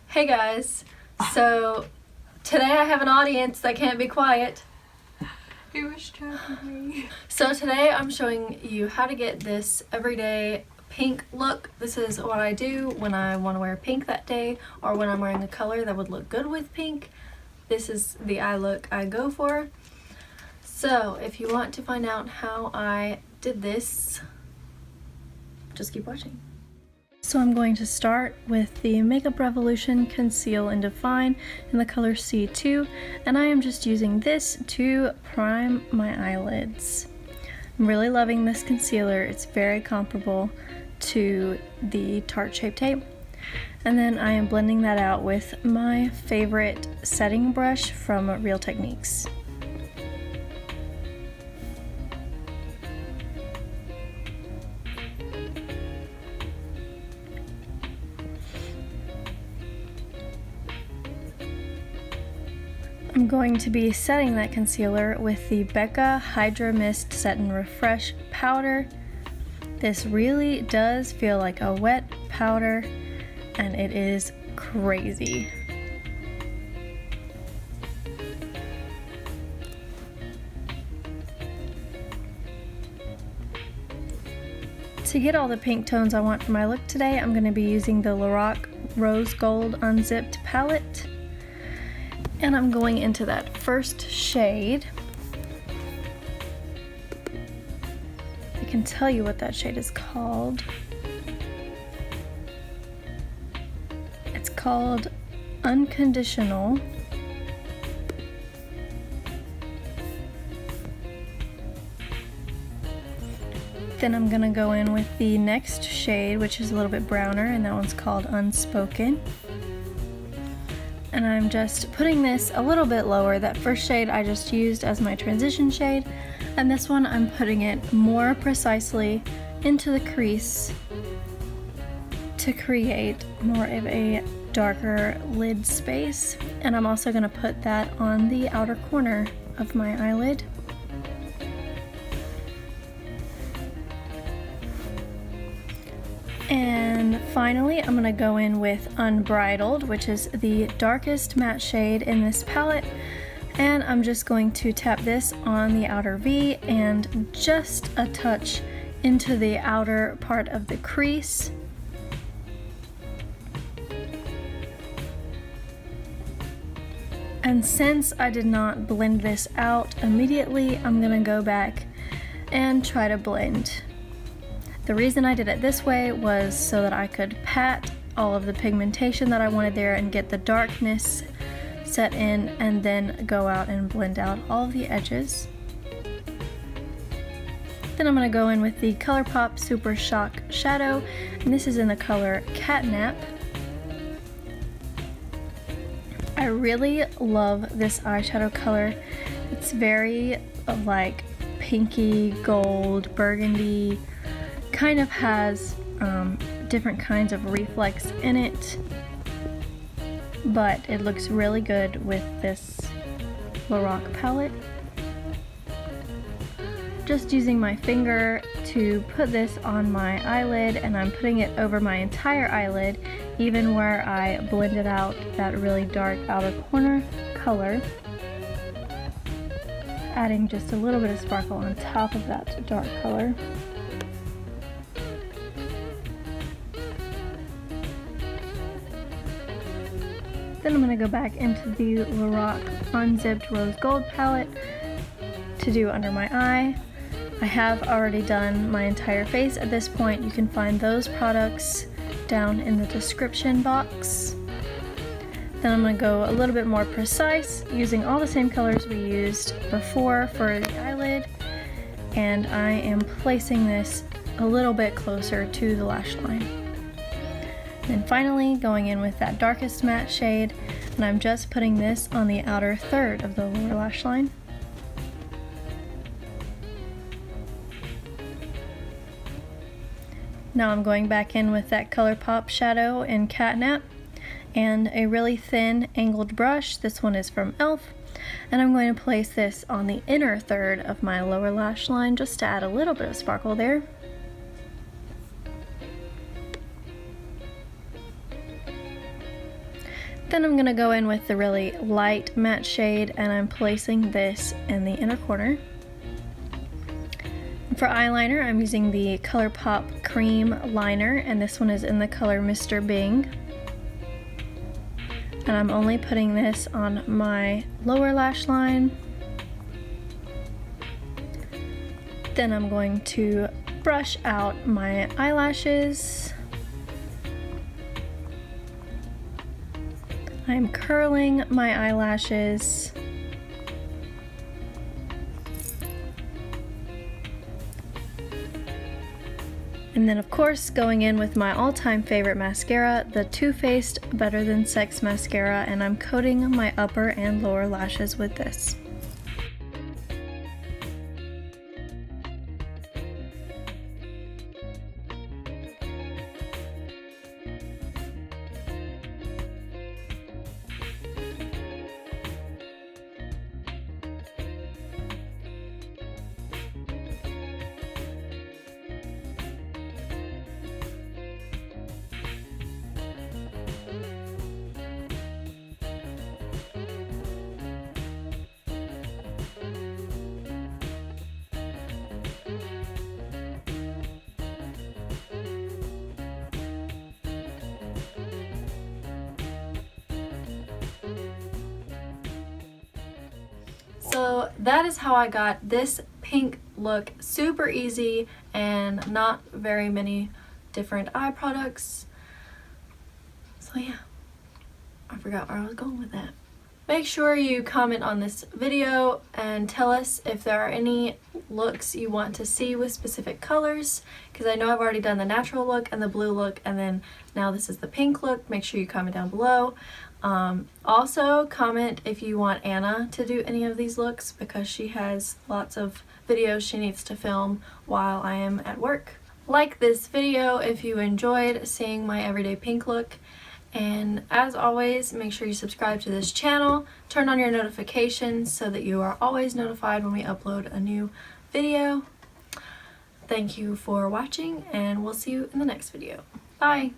Hey guys, so today I have an audience that can't be quiet. He was choking me. So today I'm showing you how to get this everyday pink look. This is what I do when I want to wear pink that day or when I'm wearing a color that would look good with pink. This is the eye look I go for. So if you want to find out how I did this, just keep watching. So I'm going to start with the Makeup Revolution Conceal and Define in the color C2, and I am just using this to prime my eyelids. I'm really loving this concealer. It's very comparable to the Tarte Shape Tape. And then I am blending that out with my favorite setting brush from Real Techniques. I'm going to be setting that concealer with the Becca Hydra-Mist Set and Refresh powder. This really does feel like a wet powder, and it is crazy. To get all the pink tones I want for my look today, I'm going to be using the Lorac Rose Gold Unzipped palette. And I'm going into that first shade. I can tell you what that shade is called. It's called Unconditional. Then I'm gonna go in with the next shade, which is a little bit browner, and that one's called Unspoken. And I'm just putting this a little bit lower. That first shade I just used as my transition shade, and this one I'm putting it more precisely into the crease to create more of a darker lid space. And I'm also going to put that on the outer corner of my eyelid. And finally, I'm going to go in with Unbridled, which is the darkest matte shade in this palette. And I'm just going to tap this on the outer V and just a touch into the outer part of the crease. And since I did not blend this out immediately, I'm going to go back and try to blend. The reason I did it this way was so that I could pat all of the pigmentation that I wanted there and get the darkness set in, and then go out and blend out all of the edges. Then I'm going to go in with the Colourpop Super Shock Shadow, and this is in the color Catnap. I really love this eyeshadow color. It's very like pinky, gold, burgundy. Kind of has different kinds of reflex in it, but it looks really good with this Lorac palette. Just using my finger to put this on my eyelid, and I'm putting it over my entire eyelid, even where I blended out that really dark outer corner color, adding just a little bit of sparkle on top of that dark color. Then I'm going to go back into the Lorac Unzipped Rose Gold palette to do under my eye. I have already done my entire face at this point. You can find those products down in the description box. Then I'm going to go a little bit more precise using all the same colors we used before for the eyelid. And I am placing this a little bit closer to the lash line. And finally going in with that darkest matte shade, and I'm just putting this on the outer third of the lower lash line. Now I'm going back in with that Colourpop shadow in Catnap and a really thin angled brush. This one is from e.l.f. And I'm going to place this on the inner third of my lower lash line just to add a little bit of sparkle there. Then I'm going to go in with the really light matte shade, and I'm placing this in the inner corner. For eyeliner, I'm using the Colourpop Creme liner, and this one is in the color Mr. Bing. And I'm only putting this on my lower lash line. Then I'm going to brush out my eyelashes. I'm curling my eyelashes. And then of course going in with my all-time favorite mascara, the Too Faced Better Than Sex mascara, and I'm coating my upper and lower lashes with this. So that is how I got this pink look. Super easy and not very many different eye products. So yeah, I forgot where I was going with that. Make sure you comment on this video and tell us if there are any looks you want to see with specific colors, because I know I've already done the natural look and the blue look, and then now this is the pink look. Make sure you comment down below. Also comment if you want Anna to do any of these looks, because she has lots of videos she needs to film while I am at work. Like this video if you enjoyed seeing my everyday pink look, and as always, make sure you subscribe to this channel, turn on your notifications so that you are always notified when we upload a new video. Thank you for watching, and we'll see you in the next video. Bye!